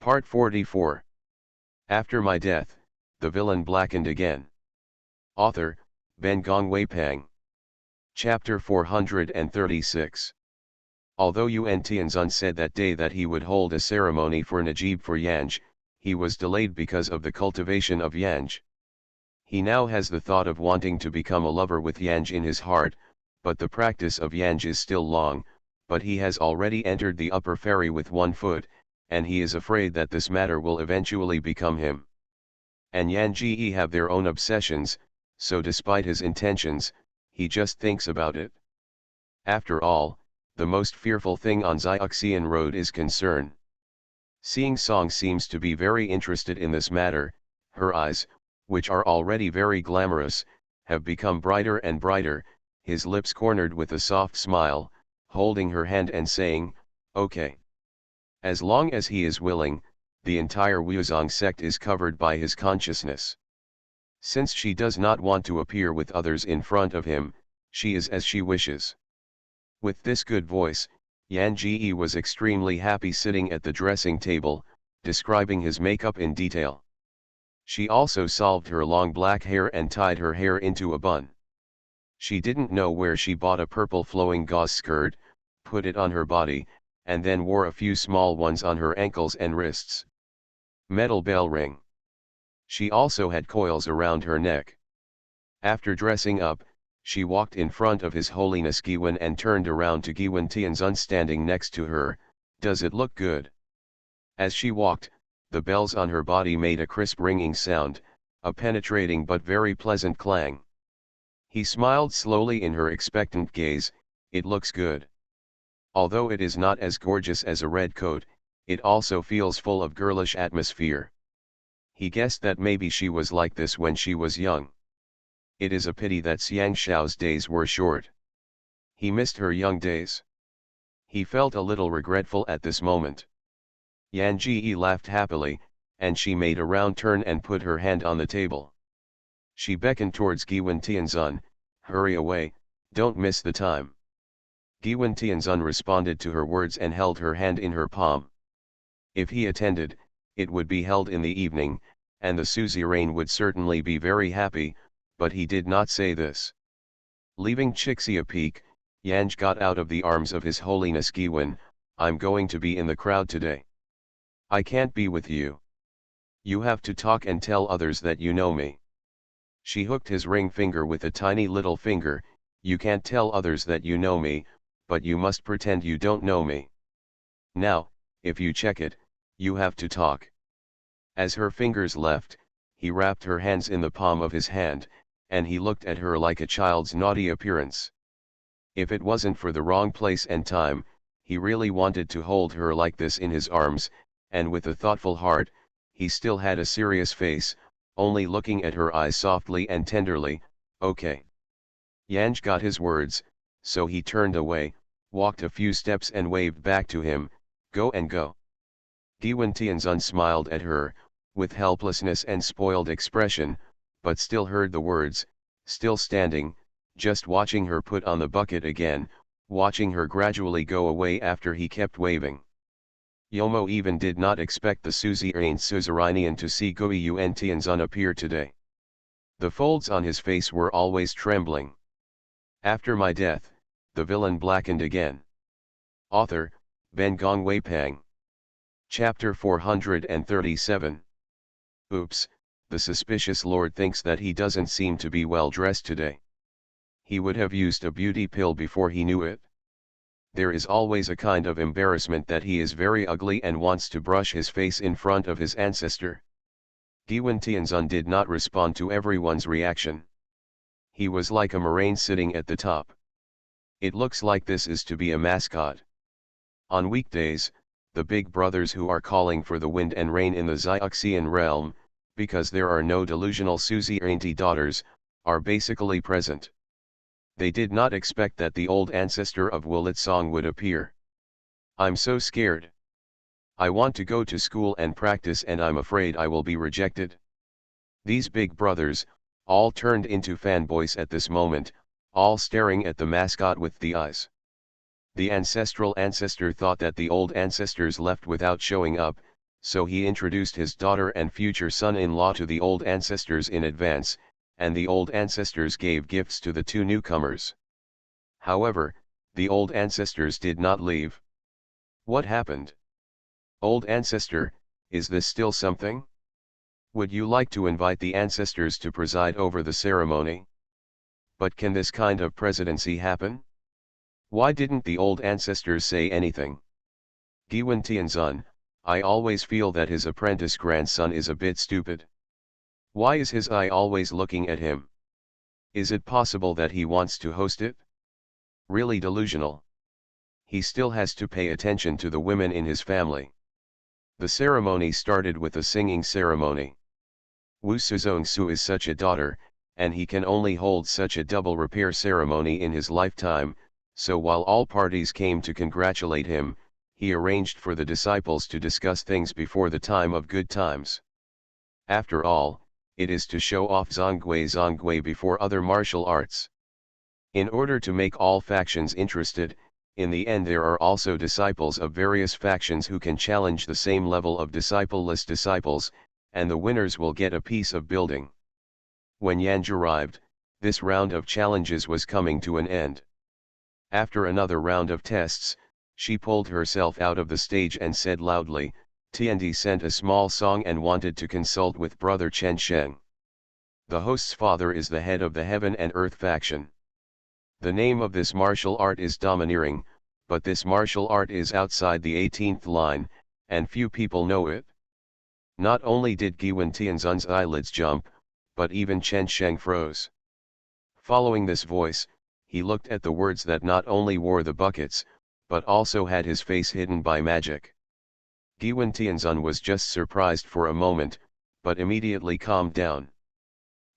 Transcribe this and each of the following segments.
Part 44. After my death, the villain blackened again. Author, Ben Gongwei Pang. Chapter 436. Although Yuan Tianzun said that day that he would hold a ceremony for Najib for Yanj, he was delayed because of the cultivation of Yanj. He now has the thought of wanting to become a lover with Yanj in his heart, but the practice of Yanj is still long, but he has already entered the upper fairy with one foot, and he is afraid that this matter will eventually become him. And Yanji have their own obsessions, so despite his intentions, he just thinks about it. After all, the most fearful thing on Xiaoxian Road is concern. Seeing Song seems to be very interested in this matter. Her eyes, which are already very glamorous, have become brighter and brighter, his lips cornered with a soft smile, holding her hand and saying, "Okay." As long as he is willing, the entire Wuzong sect is covered by his consciousness. Since she does not want to appear with others in front of him, she is as she wishes. With this good voice, Yan Ji was extremely happy sitting at the dressing table, describing his makeup in detail. She also solved her long black hair and tied her hair into a bun. She didn't know where she bought a purple flowing gauze skirt, put it on her body, and then wore a few small ones on her ankles and wrists. Metal bell ring. She also had coils around her neck. After dressing up, she walked in front of His Holiness Giwen and turned around to Giwen Tianzun standing next to her. "Does it look good?" As she walked, the bells on her body made a crisp ringing sound, a penetrating but very pleasant clang. He smiled slowly in her expectant gaze. "It looks good. Although it is not as gorgeous as a red coat, it also feels full of girlish atmosphere." He guessed that maybe she was like this when she was young. It is a pity that Xiang Xiao's days were short. He missed her young days. He felt a little regretful at this moment. Yan Ji laughed happily, and she made a round turn and put her hand on the table. She beckoned towards Giwen Tianzun, "Hurry away, don't miss the time." Giwen Tianzun responded to her words and held her hand in her palm. If he attended, it would be held in the evening, and the suzerain would certainly be very happy, but he did not say this. Leaving Chixia Peak, Yanj got out of the arms of His Holiness Giwen. "I'm going to be in the crowd today. I can't be with you. You have to talk and tell others that you know me." She hooked his ring finger with a tiny little finger. "You can't tell others that you know me, but you must pretend you don't know me. Now, if you check it, you have to talk." As her fingers left, he wrapped her hands in the palm of his hand, and he looked at her like a child's naughty appearance. If it wasn't for the wrong place and time, he really wanted to hold her like this in his arms, and with a thoughtful heart, he still had a serious face, only looking at her eyes softly and tenderly. "Okay." Yanj got his words, so he turned away, walked a few steps and waved back to him, "Go and go." Giwen Tianzun smiled at her, with helplessness and spoiled expression, but still heard the words, still standing, just watching her put on the bucket again, watching her gradually go away after he kept waving. Yomo even did not expect the suzerainian to see Gui Yuan Tianzun appear today. The folds on his face were always trembling. After my death, the villain blackened again. Author, Ben Gongwei Pang. Chapter 437. Oops, the suspicious lord thinks that he doesn't seem to be well dressed today. He would have used a beauty pill before he knew it. There is always a kind of embarrassment that he is very ugly and wants to brush his face in front of his ancestor. Giwen Tianzun did not respond to everyone's reaction. He was like a moraine sitting at the top. It looks like this is to be a mascot. On weekdays, the big brothers who are calling for the wind and rain in the Xiaoxian realm, because there are no delusional suzerainty daughters, are basically present. They did not expect that the old ancestor of Wulitsong would appear. "I'm so scared. I want to go to school and practice and I'm afraid I will be rejected." These big brothers, all turned into fanboys at this moment, all staring at the mascot with the eyes. The ancestral ancestor thought that the old ancestors left without showing up, So he introduced his daughter and future son-in-law to the old ancestors in advance, and the old ancestors gave gifts to the two newcomers. However, the old ancestors did not leave. What happened? Old ancestor, is this still something? Would you like to invite the ancestors to preside over the ceremony? But can this kind of presidency happen? Why didn't the old ancestors say anything? Giwen Tianzun, I always feel that his apprentice grandson is a bit stupid. Why is his eye always looking at him? Is it possible that he wants to host it? Really delusional. He still has to pay attention to the women in his family. The ceremony started with a singing ceremony. Wu Suzong-su is such a daughter, and he can only hold such a double repair ceremony in his lifetime, so while all parties came to congratulate him, he arranged for the disciples to discuss things before the time of good times. After all, it is to show off Zongui before other martial arts. In order to make all factions interested, in the end there are also disciples of various factions who can challenge the same level of discipleless disciples, and the winners will get a piece of building. When Yanj arrived, this round of challenges was coming to an end. After another round of tests, she pulled herself out of the stage and said loudly, Tiandi sent a small song and wanted to consult with brother Chen Sheng. The host's father is the head of the Heaven and Earth faction. The name of this martial art is domineering, but this martial art is outside the 18th line, and few people know it. Not only did Giwen Tianzun's eyelids jump, but even Chen Sheng froze. Following this voice, he looked at the words that not only wore the buckets, but also had his face hidden by magic. Giwen Tianzun was just surprised for a moment, but immediately calmed down.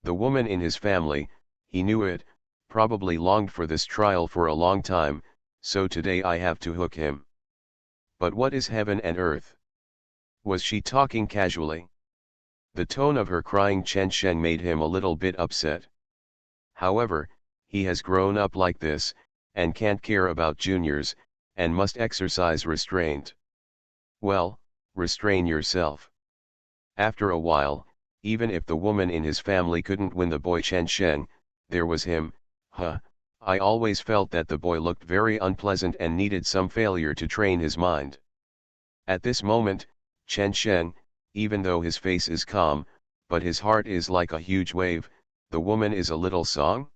The woman in his family, he knew it, probably longed for this trial for a long time, so today I have to hook him. But what is heaven and earth? Was she talking casually? The tone of her crying Chen Sheng made him a little bit upset. However, he has grown up like this, and can't care about juniors, and must exercise restraint. Well, restrain yourself. After a while, even if the woman in his family couldn't win the boy Chen Sheng, there was him. I always felt that the boy looked very unpleasant and needed some failure to train his mind. At this moment, Chen Sheng, even though his face is calm, but his heart is like a huge wave, the woman is a little song?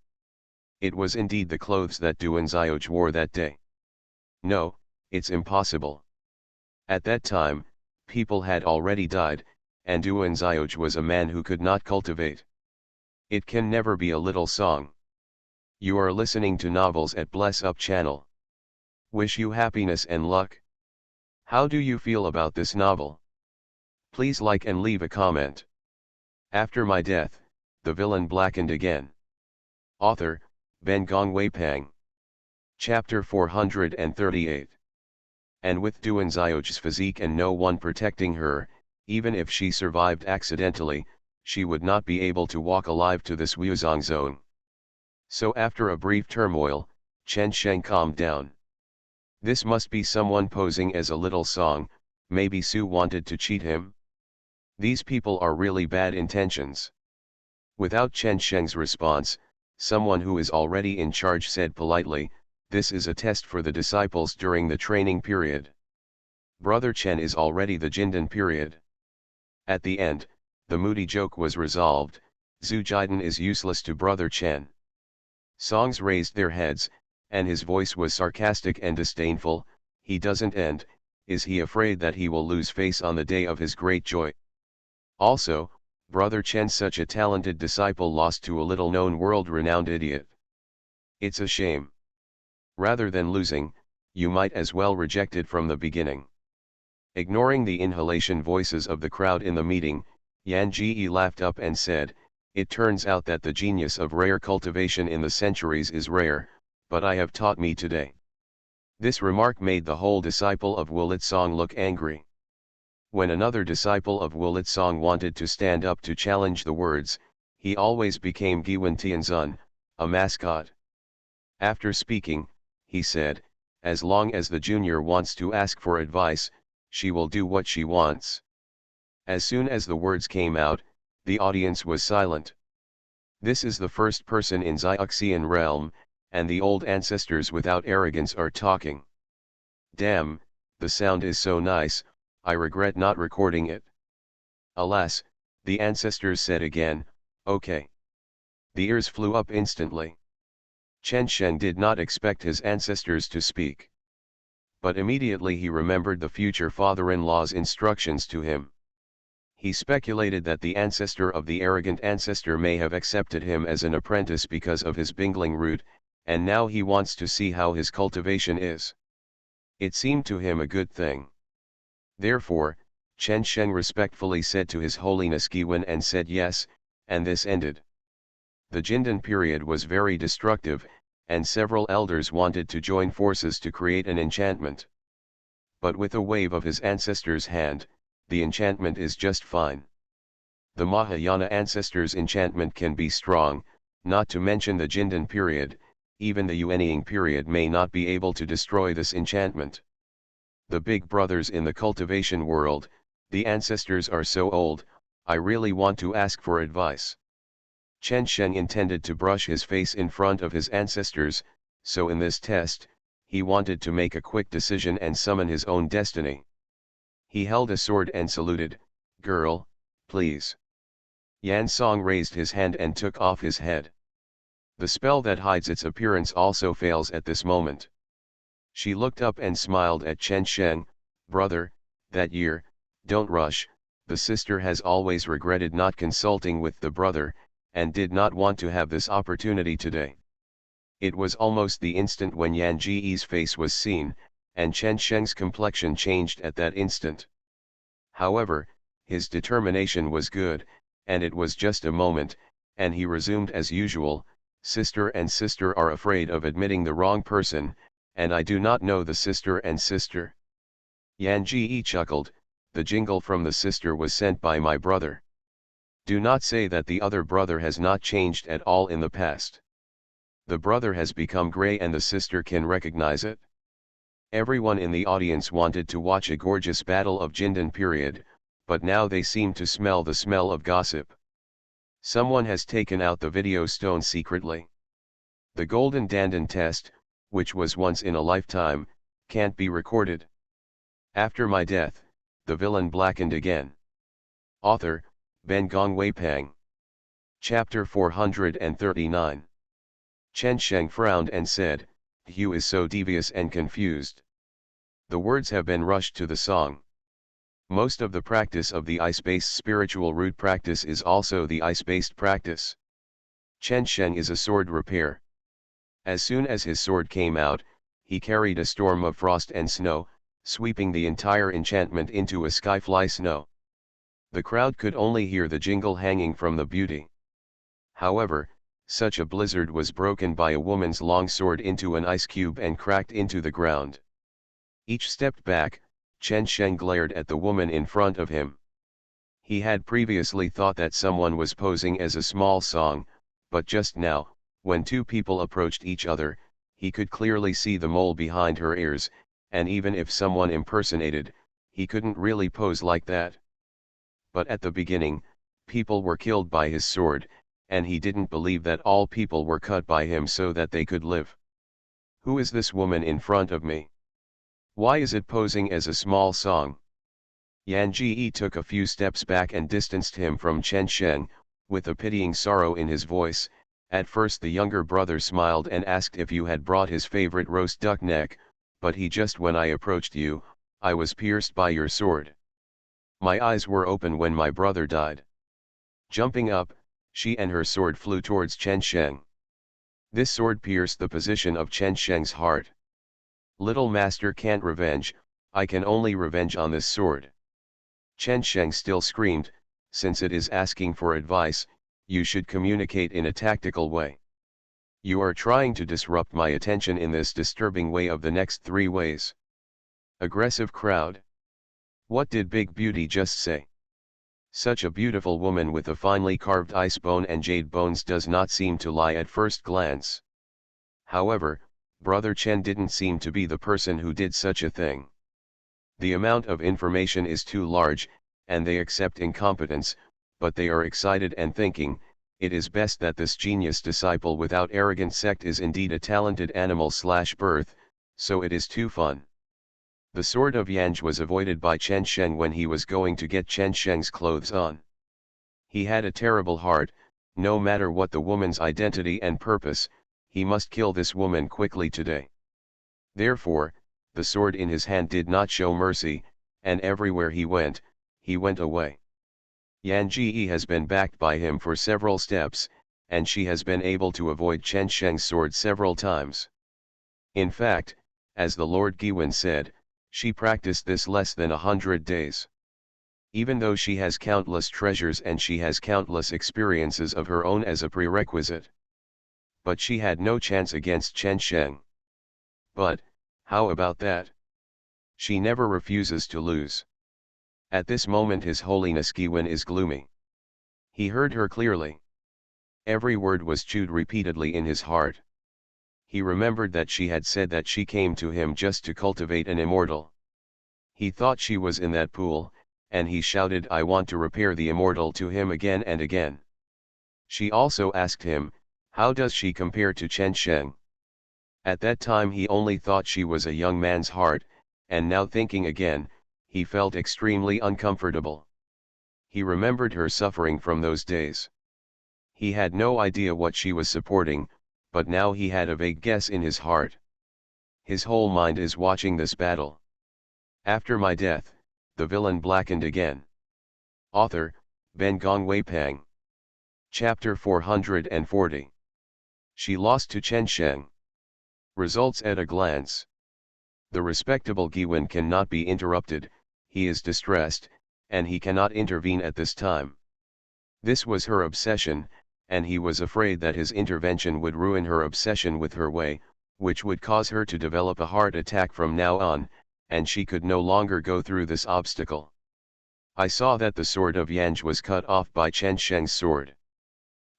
It was indeed the clothes that Duan Xioj wore that day. No, it's impossible. At that time, people had already died, and Duan Xioj was a man who could not cultivate. It can never be a little song. You are listening to novels at Bless Up channel. Wish you happiness and luck. How do you feel about this novel? Please like and leave a comment. After my death, the villain blackened again. Author, Ben Gong Wei Pang. Chapter 438. And with Duan Xioj's physique and no one protecting her, even if she survived accidentally, she would not be able to walk alive to this Wuzong zone. So after a brief turmoil, Chen Sheng calmed down. This must be someone posing as a little song, maybe Su wanted to cheat him? These people are really bad intentions. Without Chen Sheng's response, someone who is already in charge said politely, this is a test for the disciples during the training period. Brother Chen is already the Jindan period. At the end, the moody joke was resolved, Zhu Jiden is useless to Brother Chen. Songs raised their heads, and his voice was sarcastic and disdainful, he doesn't end, is he afraid that he will lose face on the day of his great joy? Also, Brother Chen, such a talented disciple, lost to a little-known world-renowned idiot. It's a shame. Rather than losing, you might as well reject it from the beginning. Ignoring the inhalation voices of the crowd in the meeting, Yan Ji laughed up and said, it turns out that the genius of rare cultivation in the centuries is rare, but I have taught me today. This remark made the whole disciple of Wulitsong look angry. When another disciple of Wulitsong wanted to stand up to challenge the words, he always became Giwen Tianzun, a mascot. After speaking, he said, as long as the junior wants to ask for advice, she will do what she wants. As soon as the words came out, the audience was silent. This is the first person in Xiaoxian realm, and the old ancestors without arrogance are talking. Damn, the sound is so nice, I regret not recording it. Alas, the ancestors said again, okay. The ears flew up instantly. Chen Sheng did not expect his ancestors to speak. But immediately he remembered the future father-in-law's instructions to him. He speculated that the ancestor of the arrogant ancestor may have accepted him as an apprentice because of his Bingling root, and now he wants to see how his cultivation is. It seemed to him a good thing. Therefore, Chen Sheng respectfully said to His Holiness Giwen and said yes, and this ended. The Jindan period was very destructive, and several elders wanted to join forces to create an enchantment. But with a wave of his ancestor's hand, the enchantment is just fine. The Mahayana ancestors' enchantment can be strong, not to mention the Jindan period, even the Yuanying period may not be able to destroy this enchantment. The big brothers in the cultivation world, the ancestors are so old, I really want to ask for advice. Chen Sheng intended to brush his face in front of his ancestors, so in this test, he wanted to make a quick decision and summon his own destiny. He held a sword and saluted, "Girl, please." Yan Song raised his hand and took off his head. The spell that hides its appearance also fails at this moment. She looked up and smiled at Chen Sheng, "Brother, that year, don't rush, the sister has always regretted not consulting with the brother, and did not want to have this opportunity today." It was almost the instant when Yan Ji's face was seen, and Chen Sheng's complexion changed at that instant. However, his determination was good, and it was just a moment, and he resumed as usual, "Sister and sister are afraid of admitting the wrong person, and I do not know the sister and sister." Yan Ji chuckled, "The jingle from the sister was sent by my brother. Do not say that the other brother has not changed at all in the past. The brother has become gray and the sister can recognize it." Everyone in the audience wanted to watch a gorgeous battle of Jindan period, but now they seemed to smell the smell of gossip. Someone has taken out the video stone secretly. The Golden Dandan test, which was once in a lifetime, can't be recorded. After my death, the villain blackened again. Author, Ben Gong Wei Pang. Chapter 439. Chen Sheng frowned and said, "Hugh is so devious and confused." The words have been rushed to the song. Most of the practice of the ice-based spiritual root practice is also the ice-based practice. Chen Sheng is a sword repair. As soon as his sword came out, he carried a storm of frost and snow, sweeping the entire enchantment into a skyfly snow. The crowd could only hear the jingle hanging from the beauty. However, such a blizzard was broken by a woman's long sword into an ice cube and cracked into the ground. Each stepped back. Chen Sheng glared at the woman in front of him. He had previously thought that someone was posing as a small song, but just now, when two people approached each other, he could clearly see the mole behind her ears, and even if someone impersonated, he couldn't really pose like that. But at the beginning, people were killed by his sword, and he didn't believe that all people were cut by him so that they could live. Who is this woman in front of me? Why is it posing as a small song? Yan Ji took a few steps back and distanced him from Chen Sheng, with a pitying sorrow in his voice. At first the younger brother smiled and asked if you had brought his favorite roast duck neck, but he just when I approached you, I was pierced by your sword. My eyes were open when my brother died. Jumping up, she and her sword flew towards Chen Sheng. This sword pierced the position of Chen Sheng's heart. Little master can't revenge, I can only revenge on this sword. Chen Sheng still screamed, since it is asking for advice, you should communicate in a tactical way. You are trying to disrupt my attention in this disturbing way of the next 3 ways. Aggressive crowd. What did Big Beauty just say? Such a beautiful woman with a finely carved ice bone and jade bones does not seem to lie at first glance. However, Brother Chen didn't seem to be the person who did such a thing. The amount of information is too large, and they accept incompetence, but they are excited and thinking, it is best that this genius disciple without arrogant sect is indeed a talented animal/birth, so it is too fun. The sword of Yanj was avoided by Chen Sheng when he was going to get Chen Sheng's clothes on. He had a terrible heart, no matter what the woman's identity and purpose, he must kill this woman quickly today. Therefore, the sword in his hand did not show mercy, and everywhere he went away. Yan Ji has been backed by him for several steps, and she has been able to avoid Chen Sheng's sword several times. In fact, as the Lord Giwen said, she practiced this less than 100 days. Even though she has countless treasures and she has countless experiences of her own as a prerequisite. But she had no chance against Chen Sheng. But, how about that? She never refuses to lose. At this moment His Holiness Giwen is gloomy. He heard her clearly. Every word was chewed repeatedly in his heart. He remembered that she had said that she came to him just to cultivate an immortal. He thought she was in that pool, and he shouted, "I want to repair the immortal," to him again and again. She also asked him, how does she compare to Chen Sheng? At that time he only thought she was a young man's heart, and now thinking again, he felt extremely uncomfortable. He remembered her suffering from those days. He had no idea what she was supporting, but now he had a vague guess in his heart. His whole mind is watching this battle. After my death, the villain blackened again. Author, Ben Gongwei Pang. Chapter 440. She lost to Chen Sheng. Results at a glance. The respectable Giwen cannot be interrupted, he is distressed, and he cannot intervene at this time. This was her obsession, and he was afraid that his intervention would ruin her obsession with her way, which would cause her to develop a heart attack from now on, and she could no longer go through this obstacle. I saw that the sword of Yanj was cut off by Chen Sheng's sword.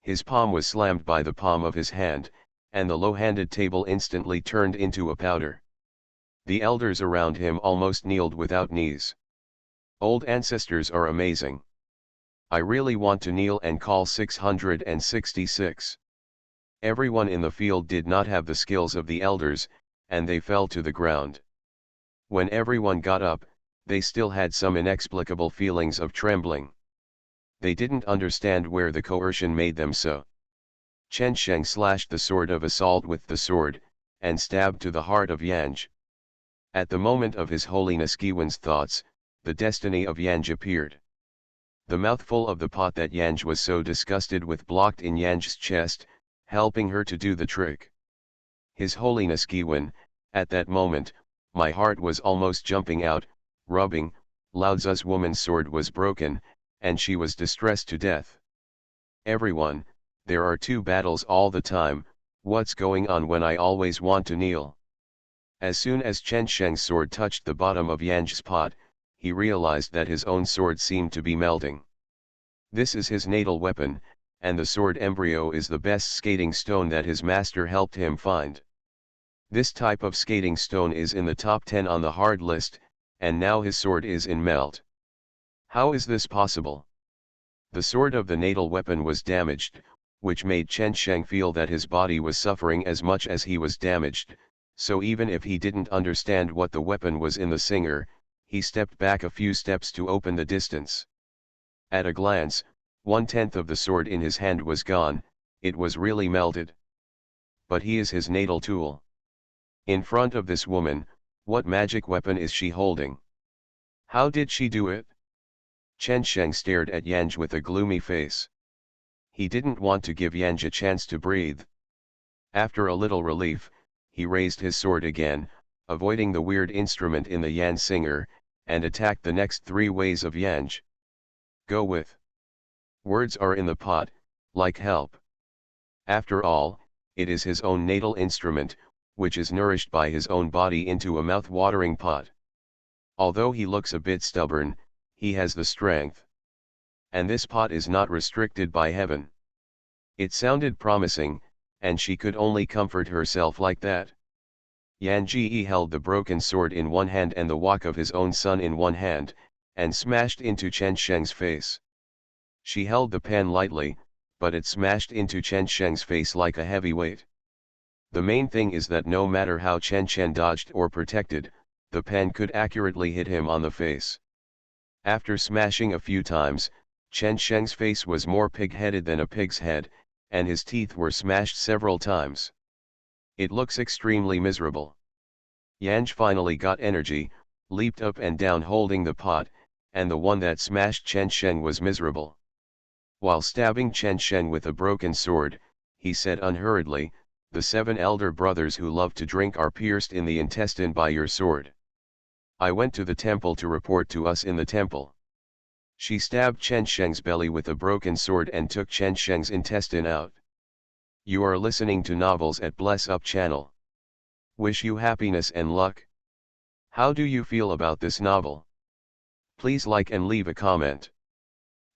His palm was slammed by the palm of his hand, and the low-handed table instantly turned into a powder. The elders around him almost kneeled without knees. Old ancestors are amazing. I really want to kneel and call 666. Everyone in the field did not have the skills of the elders, and they fell to the ground. When everyone got up, they still had some inexplicable feelings of trembling. They didn't understand where the coercion made them so. Chen Sheng slashed the sword of assault with the sword, and stabbed to the heart of Yanj. At the moment of His Holiness Giwen's thoughts, the destiny of Yanj appeared. The mouthful of the pot that Yanj was so disgusted with blocked in Yanj's chest, helping her to do the trick. His Holiness Giwen, at that moment, my heart was almost jumping out, rubbing, Lao Tzu's woman's sword was broken, and she was distressed to death. Everyone, there are two battles all the time, what's going on when I always want to kneel? As soon as Chen Sheng's sword touched the bottom of Yanj's pot, he realized that his own sword seemed to be melting. This is his natal weapon, and the sword embryo is the best skating stone that his master helped him find. This type of skating stone is in the top 10 on the hard list, and now his sword is in melt. How is this possible? The sword of the natal weapon was damaged, which made Chen Sheng feel that his body was suffering as much as he was damaged, so even if he didn't understand what the weapon was in the singer, he stepped back a few steps to open the distance. At a glance, 1/10 of the sword in his hand was gone, it was really melted. But he is his natal tool. In front of this woman, what magic weapon is she holding? How did she do it? Chen Sheng stared at Yanj with a gloomy face. He didn't want to give Yanj a chance to breathe. After a little relief, he raised his sword again, avoiding the weird instrument in the Yan singer, and attacked the next 3 ways of Yanj. Go with. Words are in the pot, like help. After all, it is his own natal instrument, which is nourished by his own body into a mouth-watering pot. Although he looks a bit stubborn, he has the strength. And this pot is not restricted by heaven. It sounded promising, and she could only comfort herself like that. Yan Ji held the broken sword in one hand and the wok of his own son in one hand, and smashed into Chen Sheng's face. She held the pan lightly, but it smashed into Chen Sheng's face like a heavy weight. The main thing is that no matter how Chen Shen dodged or protected, the pan could accurately hit him on the face. After smashing a few times, Chen Sheng's face was more pig-headed than a pig's head, and his teeth were smashed several times. It looks extremely miserable. Yanj finally got energy, leaped up and down holding the pot, and the one that smashed Chen Sheng was miserable. While stabbing Chen Sheng with a broken sword, he said unhurriedly, "The 7 elder brothers who love to drink are pierced in the intestine by your sword. I went to the temple to report to us in the temple." She stabbed Chen Sheng's belly with a broken sword and took Chen Sheng's intestine out. You are listening to novels at Bless Up channel. Wish you happiness and luck. How do you feel about this novel? Please like and leave a comment.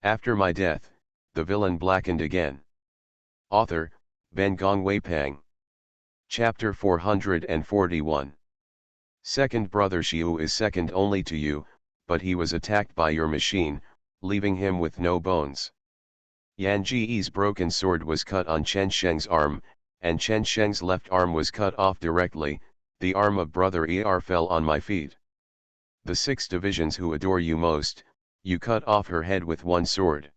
After my death, the villain blackened again. Author, Ben Gongwei Pang. Chapter 441. Second brother Xiu is second only to you, but he was attacked by your machine, leaving him with no bones. Yan Ji's broken sword was cut on Chen Sheng's arm, and Chen Sheng's left arm was cut off directly. The arm of brother Er fell on my feet. The 6 divisions who adore you most, you cut off her head with one sword.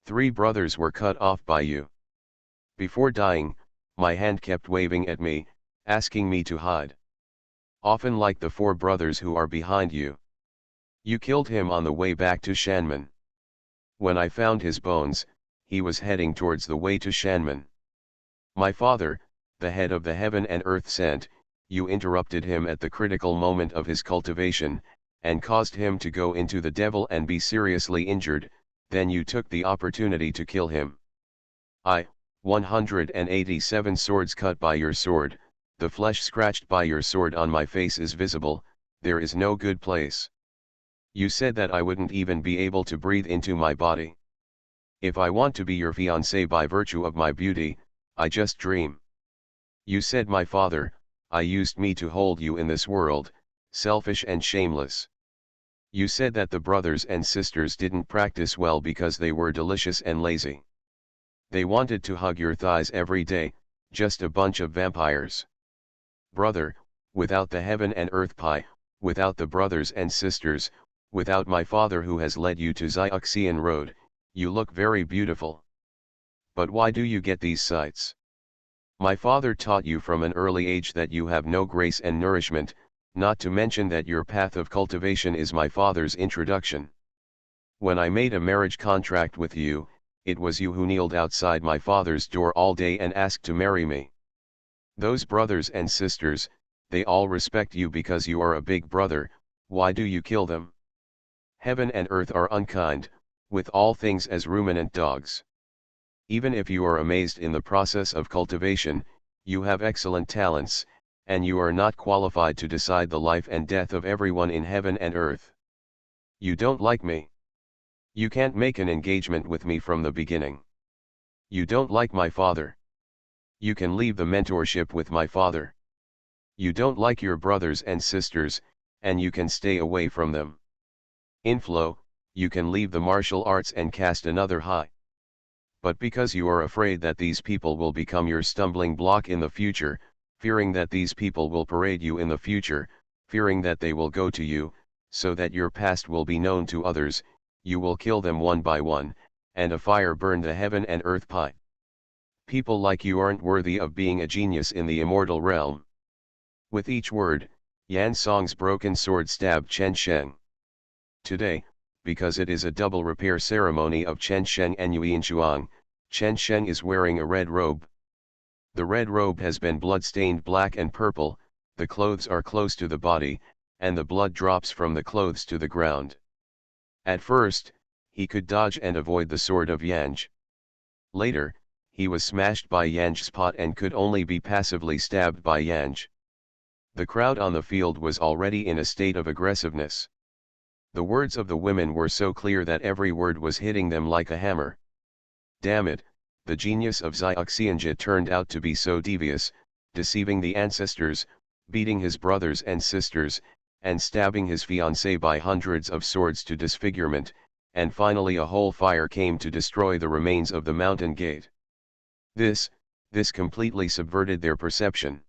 3 brothers were cut off by you. Before dying, my hand kept waving at me, asking me to hide. Often like the 4 brothers who are behind you. You killed him on the way back to Shanmen. When I found his bones, he was heading towards the way to Shanmen. My father, the head of the heaven and earth sent, you interrupted him at the critical moment of his cultivation, and caused him to go into the devil and be seriously injured. Then you took the opportunity to kill him. 187 swords cut by your sword, the flesh scratched by your sword on my face is visible, there is no good place. You said that I wouldn't even be able to breathe into my body. If I want to be your fiancé by virtue of my beauty, I just dream. You said my father, I used me to hold you in this world, selfish and shameless. You said that the brothers and sisters didn't practice well because they were delicious and lazy. They wanted to hug your thighs every day, just a bunch of vampires. Brother, without the heaven and earth pie, without the brothers and sisters, without my father who has led you to Xiaoxian road, you look very beautiful. But why do you get these sights? My father taught you from an early age that you have no grace and nourishment, not to mention that your path of cultivation is my father's introduction. When I made a marriage contract with you, it was you who kneeled outside my father's door all day and asked to marry me. Those brothers and sisters, they all respect you because you are a big brother. Why do you kill them? Heaven and earth are unkind, with all things as ruminant dogs. Even if you are amazed in the process of cultivation, you have excellent talents, and you are not qualified to decide the life and death of everyone in heaven and earth. You don't like me. You can't make an engagement with me from the beginning. You don't like my father. You can leave the mentorship with my father. You don't like your brothers and sisters, and you can stay away from them. Inflow, you can leave the martial arts and cast another high. But because you are afraid that these people will become your stumbling block in the future, fearing that these people will parade you in the future, fearing that they will go to you, so that your past will be known to others, you will kill them one by one, and a fire burn the heaven and earth pie. People like you aren't worthy of being a genius in the immortal realm. With each word, Yan Song's broken sword stabbed Chen Sheng. Today, because it is a double repair ceremony of Chen Sheng and Yuan Shuang, Chen Sheng is wearing a red robe. The red robe has been blood-stained black and purple, the clothes are close to the body, and the blood drops from the clothes to the ground. At first, he could dodge and avoid the sword of Yanj. Later, he was smashed by Yanj's pot and could only be passively stabbed by Yanj. The crowd on the field was already in a state of aggressiveness. The words of the women were so clear that every word was hitting them like a hammer. Damn it, the genius of Xiaoxianja turned out to be so devious, deceiving the ancestors, beating his brothers and sisters, and stabbing his fiancée by hundreds of swords to disfigurement, and finally a whole fire came to destroy the remains of the mountain gate. This completely subverted their perception.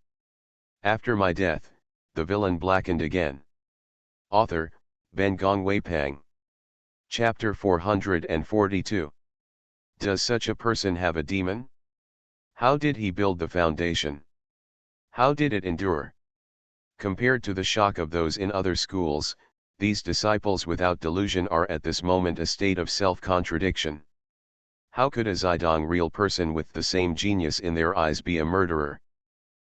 After my death, the villain blackened again. Author, Ben Gongwei Pang. Chapter 442. Does such a person have a demon? How did he build the foundation? How did it endure? Compared to the shock of those in other schools, these disciples without delusion are at this moment a state of self-contradiction. How could a Zidong real person with the same genius in their eyes be a murderer?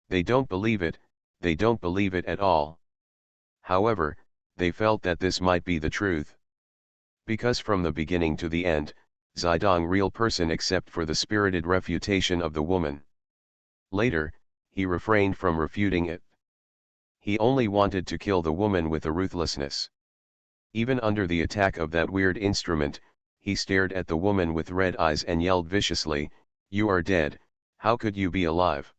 They don't believe it, they don't believe it at all. However, they felt that this might be the truth. Because from the beginning to the end, Zidong real person except for the spirited refutation of the woman. Later, he refrained from refuting it. He only wanted to kill the woman with a ruthlessness. Even under the attack of that weird instrument, he stared at the woman with red eyes and yelled viciously, "You are dead, how could you be alive?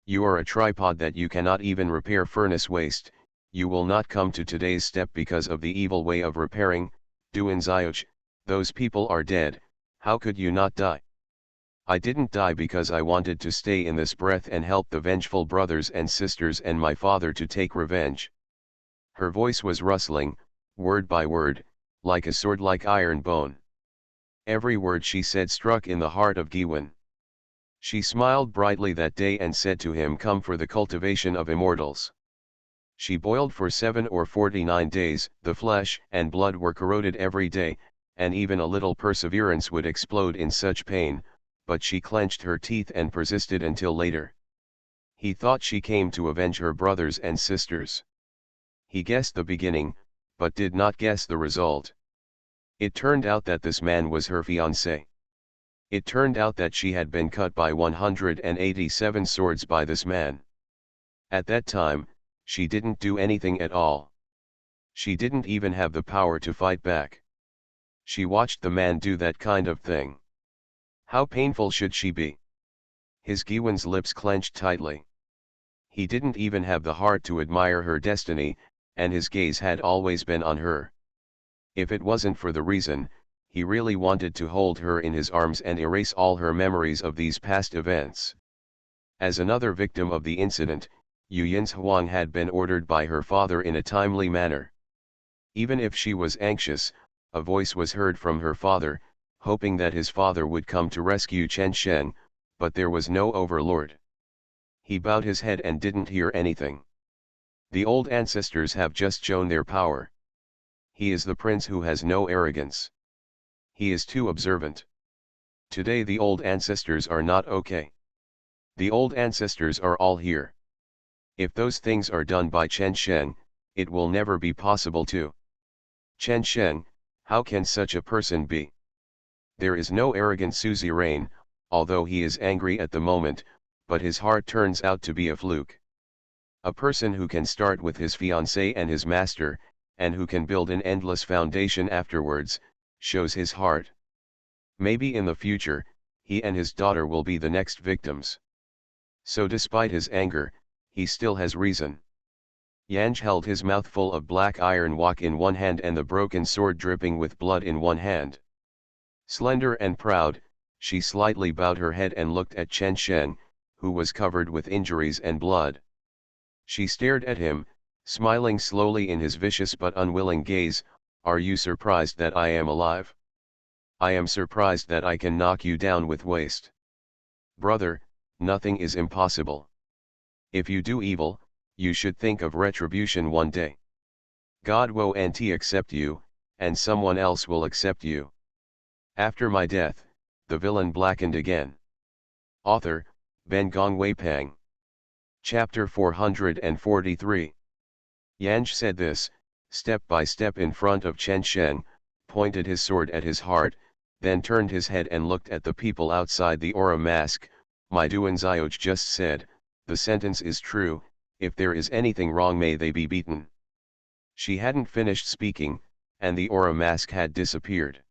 You are a tripod that you cannot even repair furnace waste, you will not come to today's step because of the evil way of repairing, Duan Ziyuch, those people are dead, how could you not die? I didn't die because I wanted to stay in this breath and help the vengeful brothers and sisters and my father to take revenge." Her voice was rustling, word by word, like a sword like iron bone. Every word she said struck in the heart of Giwan. She smiled brightly that day and said to him, "Come for the cultivation of immortals." She boiled for 7 or 49 days, the flesh and blood were corroded every day, and even a little perseverance would explode in such pain, but she clenched her teeth and persisted until later. He thought she came to avenge her brothers and sisters. He guessed the beginning, but did not guess the result. It turned out that this man was her fiancé. It turned out that she had been cut by 187 swords by this man. At that time, she didn't do anything at all. She didn't even have the power to fight back. She watched the man do that kind of thing. How painful should she be? His Giwan's lips clenched tightly. He didn't even have the heart to admire her destiny, and his gaze had always been on her. If it wasn't for the reason, he really wanted to hold her in his arms and erase all her memories of these past events. As another victim of the incident, Yu Yin's Huang had been ordered by her father in a timely manner. Even if she was anxious, a voice was heard from her father, hoping that his father would come to rescue Chen Sheng, but there was no overlord. He bowed his head and didn't hear anything. The old ancestors have just shown their power. He is the prince who has no arrogance. He is too observant. Today the old ancestors are not okay. The old ancestors are all here. If those things are done by Chen Sheng, it will never be possible to. Chen Sheng, how can such a person be? There is no arrogant suzerain, although he is angry at the moment, but his heart turns out to be a fluke. A person who can start with his fiancé and his master, and who can build an endless foundation afterwards, shows his heart. Maybe in the future, he and his daughter will be the next victims. So despite his anger, he still has reason. Yanj held his mouth full of black iron wok in one hand and the broken sword dripping with blood in one hand. Slender and proud, she slightly bowed her head and looked at Chen Sheng, who was covered with injuries and blood. She stared at him, smiling slowly in his vicious but unwilling gaze. "Are you surprised that I am alive? I am surprised that I can knock you down with waste. Brother, nothing is impossible. If you do evil, you should think of retribution one day. God won't accept you, and someone else will accept you." After my death, the villain blackened again. Author, Ben Gongwei Pang. Chapter 443. Yanj said this, step by step in front of Chen Sheng, pointed his sword at his heart, then turned his head and looked at the people outside the aura mask. "My Duan Ziyoj just said, the sentence is true, if there is anything wrong may they be beaten." She hadn't finished speaking, and the aura mask had disappeared.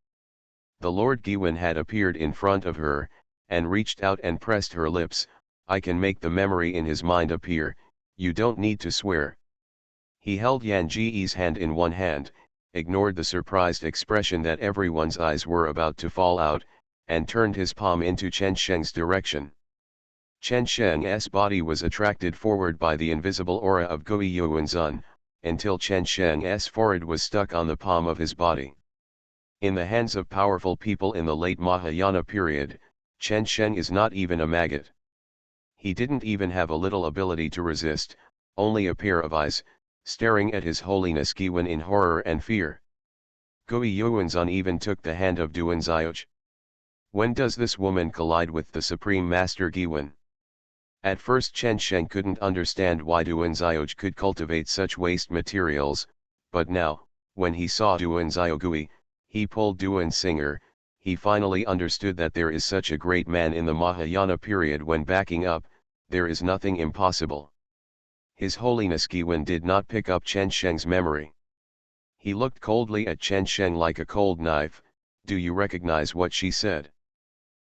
The Lord Giwan had appeared in front of her, and reached out and pressed her lips. "I can make the memory in his mind appear, you don't need to swear." He held Yan Ji's hand in one hand, ignored the surprised expression that everyone's eyes were about to fall out, and turned his palm into Chen Sheng's direction. Chen Sheng's body was attracted forward by the invisible aura of Gui Yuanzun, until Chen Sheng's forehead was stuck on the palm of his body. In the hands of powerful people in the late Mahayana period, Chen Sheng is not even a maggot. He didn't even have a little ability to resist, only a pair of eyes, staring at His Holiness Giwen in horror and fear. Gui Yuanzun even took the hand of Duan Xioj. When does this woman collide with the Supreme Master Giwen? At first Chen Sheng couldn't understand why Duan Xioj could cultivate such waste materials, but now, when he saw Duan Xiogui, he pulled Duan Singer, he finally understood that there is such a great man in the Mahayana period when backing up, there is nothing impossible. His Holiness Giwen did not pick up Chen Sheng's memory. He looked coldly at Chen Sheng like a cold knife. Do you recognize what she said?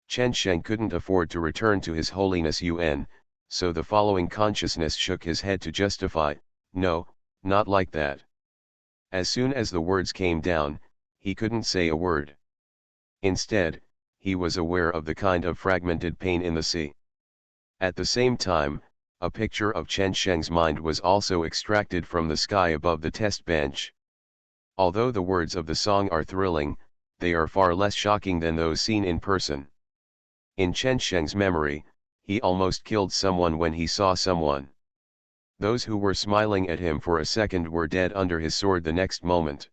Chen Sheng couldn't afford to return to His Holiness Yuan, so the following consciousness shook his head to justify, no, not like that. As soon as the words came down, he couldn't say a word. Instead, he was aware of the kind of fragmented pain in the sea. At the same time, a picture of Chen Sheng's mind was also extracted from the sky above the test bench. Although the words of the song are thrilling, they are far less shocking than those seen in person. In Chen Sheng's memory, he almost killed someone when he saw someone. Those who were smiling at him for a second were dead under his sword the next moment.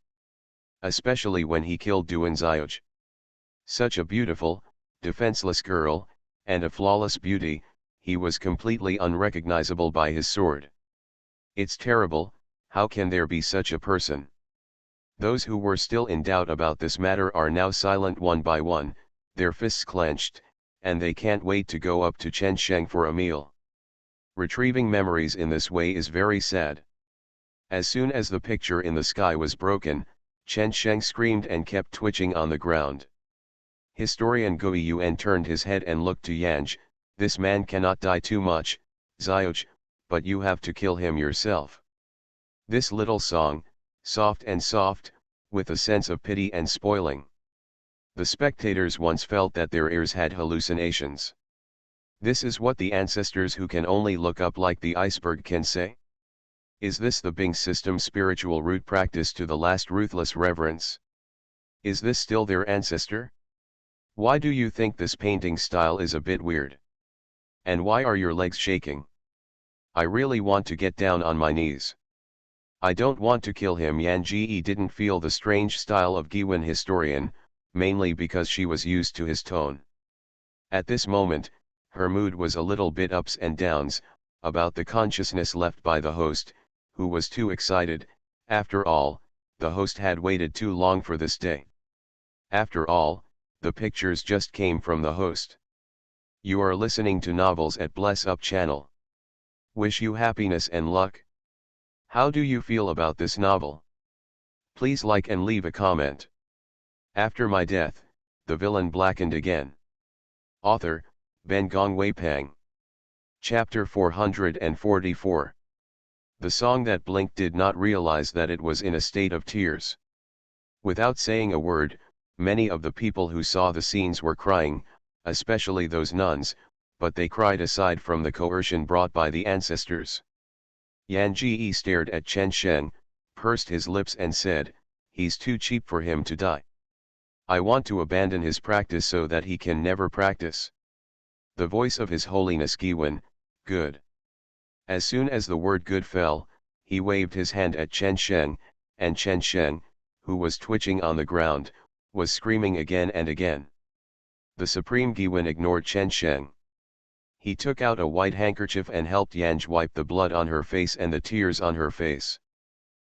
Especially when he killed Duan Xioj. Such a beautiful, defenseless girl, and a flawless beauty, he was completely unrecognizable by his sword. It's terrible, how can there be such a person? Those who were still in doubt about this matter are now silent one by one, their fists clenched, and they can't wait to go up to Chen Sheng for a meal. Retrieving memories in this way is very sad. As soon as the picture in the sky was broken, Chen Sheng screamed and kept twitching on the ground. Historian Gui Yuan turned his head and looked to Yanj. This man cannot die too much, Xioj, but you have to kill him yourself. This little song, soft and soft, with a sense of pity and spoiling. The spectators once felt that their ears had hallucinations. This is what the ancestors who can only look up like the iceberg can say? Is this the Bing system spiritual root practice to the last ruthless reverence? Is this still their ancestor? Why do you think this painting style is a bit weird? And why are your legs shaking? I really want to get down on my knees. I don't want to kill him. Yan Ji didn't feel the strange style of Giwen historian, mainly because she was used to his tone. At this moment, her mood was a little bit ups and downs, about the consciousness left by the host, who was too excited. After all, the host had waited too long for this day. After all, the pictures just came from the host. You are listening to Novels at Bless Up channel. Wish you happiness and luck. How do you feel about this novel? Please like and leave a comment. After my death, the villain blackened again. Author, Ben Gongwei Pang. Chapter 444. The song that blinked did not realize that it was in a state of tears. Without saying a word, many of the people who saw the scenes were crying, especially those nuns, but they cried aside from the coercion brought by the ancestors. Yan Ji stared at Chen Sheng, pursed his lips and said, he's too cheap for him to die. I want to abandon his practice so that he can never practice. The voice of His Holiness Giwen, good. As soon as the word good fell, he waved his hand at Chen Sheng, and Chen Sheng, who was twitching on the ground, was screaming again and again. The Supreme Giwen ignored Chen Sheng. He took out a white handkerchief and helped Yanj wipe the blood on her face and the tears on her face.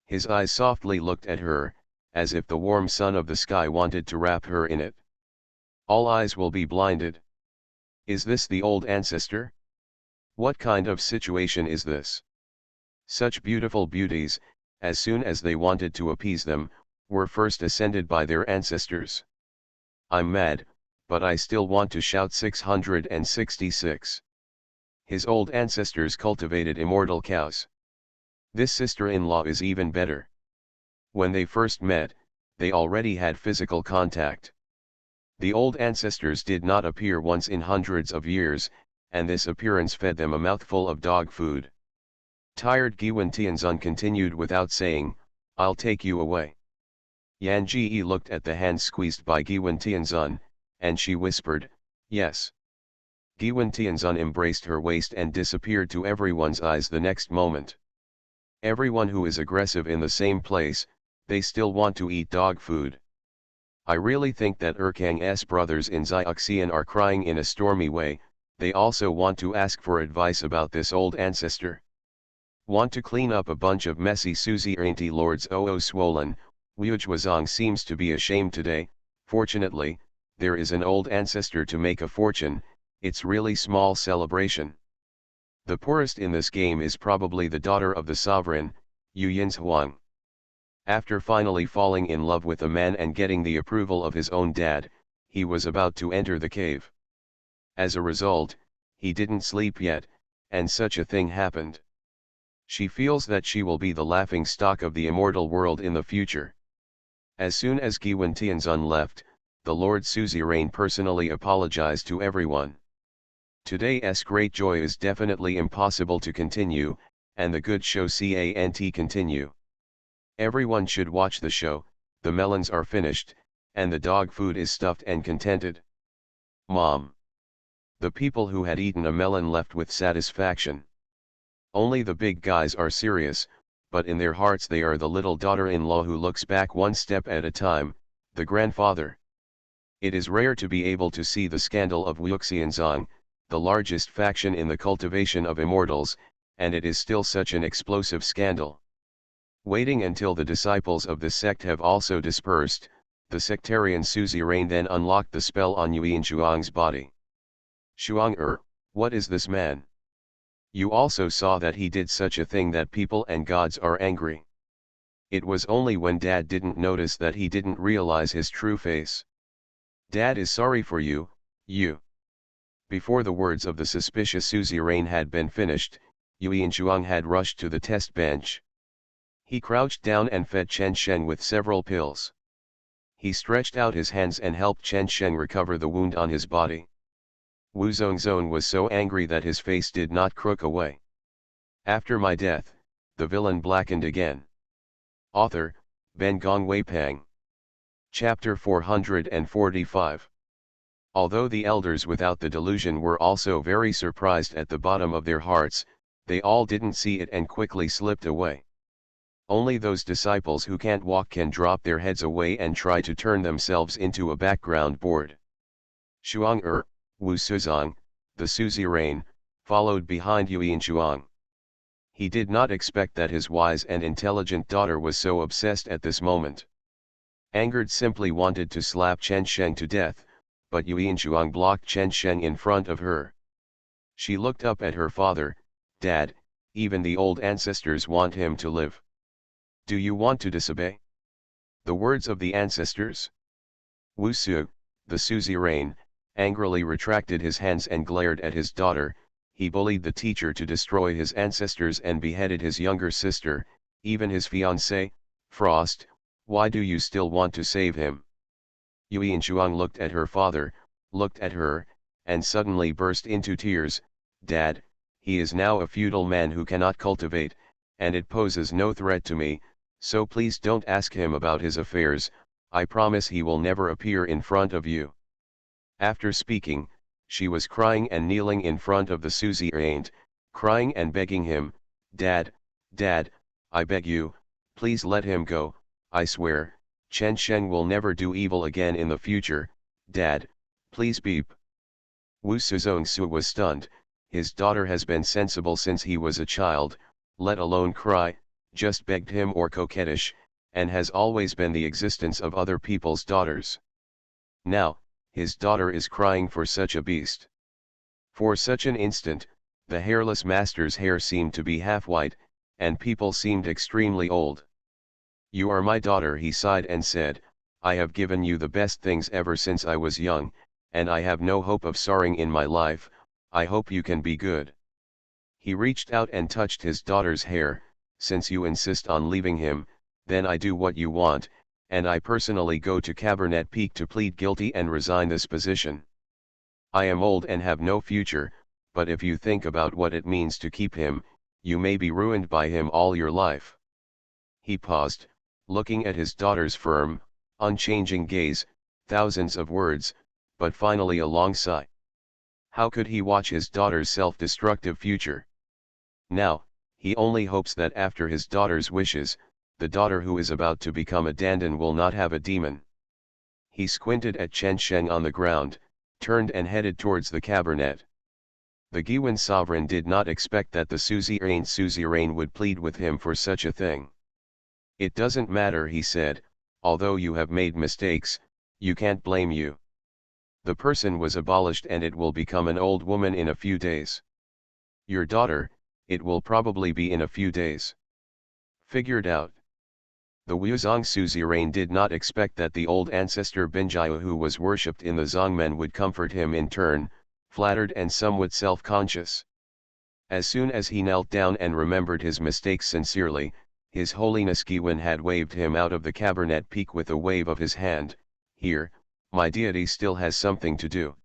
His eyes softly looked at her, as if the warm sun of the sky wanted to wrap her in it. All eyes will be blinded. Is this the old ancestor? What kind of situation is this? Such beautiful beauties, as soon as they wanted to appease them, were first ascended by their ancestors. I'm mad, but I still want to shout 666. His old ancestors cultivated immortal cows. This sister-in-law is even better. When they first met, they already had physical contact. The old ancestors did not appear once in hundreds of years, and this appearance fed them a mouthful of dog food. Tired Giwen Tianzun continued without saying, "I'll take you away." Yan Ji looked at the hand squeezed by Giwen Tianzun, and she whispered, "Yes." Giwen Tianzun embraced her waist and disappeared to everyone's eyes the next moment. Everyone who is aggressive in the same place, they still want to eat dog food. I really think that Erkang's brothers in Xiaoxian are crying in a stormy way. They also want to ask for advice about this old ancestor. Want to clean up a bunch of messy Suzy Ainty lords. Swollen, Wujuazong seems to be ashamed today. Fortunately, there is an old ancestor to make a fortune. It's really small celebration. The poorest in this game is probably the daughter of the sovereign, Yu Yin's Huang. After finally falling in love with a man and getting the approval of his own dad, he was about to enter the cave. As a result, he didn't sleep yet, and such a thing happened. She feels that she will be the laughing stock of the immortal world in the future. As soon as Giwen Tianzun left, the Lord Suzerain personally apologized to everyone. Today's great joy is definitely impossible to continue, and the good show can't continue. Everyone should watch the show. The melons are finished, and the dog food is stuffed and contented. Mom. The people who had eaten a melon left with satisfaction. Only the big guys are serious, but in their hearts they are the little daughter-in-law who looks back one step at a time, the grandfather. It is rare to be able to see the scandal of Wuxianzong, the largest faction in the cultivation of immortals, and it is still such an explosive scandal. Waiting until the disciples of this sect have also dispersed, the sectarian suzerain then unlocked the spell on Yuan Shuang's body. Shuang what is this man? You also saw that he did such a thing that people and gods are angry. It was only when Dad didn't notice that he didn't realize his true face. Dad is sorry for you, you. Before the words of the suspicious suzerain had been finished, Yuan Shuang had rushed to the test bench. He crouched down and fed Chen Sheng with several pills. He stretched out his hands and helped Chen Sheng recover the wound on his body. Wu Zongzong was so angry that his face did not crook away. After my death, the villain blackened again. Author, Ben Gong Wei Pang. Chapter 445. Although the elders without the delusion were also very surprised at the bottom of their hearts, they all didn't see it and quickly slipped away. Only those disciples who can't walk can drop their heads away and try to turn themselves into a background board. Shuang Wu Suzong, the suzerain, followed behind Yuan Shuang. He did not expect that his wise and intelligent daughter was so obsessed at this moment. Angered simply wanted to slap Chen Sheng to death, but Yuan Shuang blocked Chen Sheng in front of her. She looked up at her father. Dad, even the old ancestors want him to live. Do you want to disobey the words of the ancestors? Wu Su, the suzerain, angrily retracted his hands and glared at his daughter. He bullied the teacher to destroy his ancestors and beheaded his younger sister, even his fiancée, Frost. Why do you still want to save him? Yuan Shuang looked at her father, looked at her, and suddenly burst into tears. Dad, he is now a feudal man who cannot cultivate, and it poses no threat to me, so please don't ask him about his affairs. I promise he will never appear in front of you. After speaking, she was crying and kneeling in front of the suzerain, crying and begging him, Dad, Dad, I beg you, please let him go. I swear, Chen Sheng will never do evil again in the future. Dad, please beep. Wu Suzong was stunned. His daughter has been sensible since he was a child, let alone cry, just begged him or coquettish, and has always been the existence of other people's daughters. Now, his daughter is crying for such a beast. For such an instant, the hairless master's hair seemed to be half white, and people seemed extremely old. You are my daughter, he sighed and said, I have given you the best things ever since I was young, and I have no hope of sorrowing in my life. I hope you can be good. He reached out and touched his daughter's hair, since you insist on leaving him, then I do what you want, and I personally go to Cabernet Peak to plead guilty and resign this position. I am old and have no future, but if you think about what it means to keep him, you may be ruined by him all your life." He paused, looking at his daughter's firm, unchanging gaze, thousands of words, but finally a long sigh. How could he watch his daughter's self-destructive future? Now, he only hopes that after his daughter's wishes, the daughter who is about to become a dandan will not have a demon. He squinted at Chen Sheng on the ground, turned and headed towards the cabernet. The Giwan sovereign did not expect that the suzerain would plead with him for such a thing. "It doesn't matter," he said, "although you have made mistakes, you can't blame you. The person was abolished and it will become an old woman in a few days. Your daughter, it will probably be in a few days. Figured out." The Wuzong suzerain did not expect that the old ancestor Binjiu who was worshipped in the Zongmen would comfort him in turn, flattered and somewhat self-conscious. As soon as he knelt down and remembered his mistakes sincerely, His Holiness Giwan had waved him out of the Cabernet Peak with a wave of his hand. "Here, my deity still has something to do.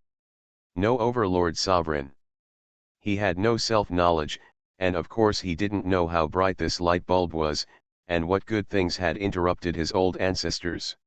No overlord sovereign." He had no self-knowledge, and of course he didn't know how bright this light bulb was, and what good things had interrupted his old ancestors.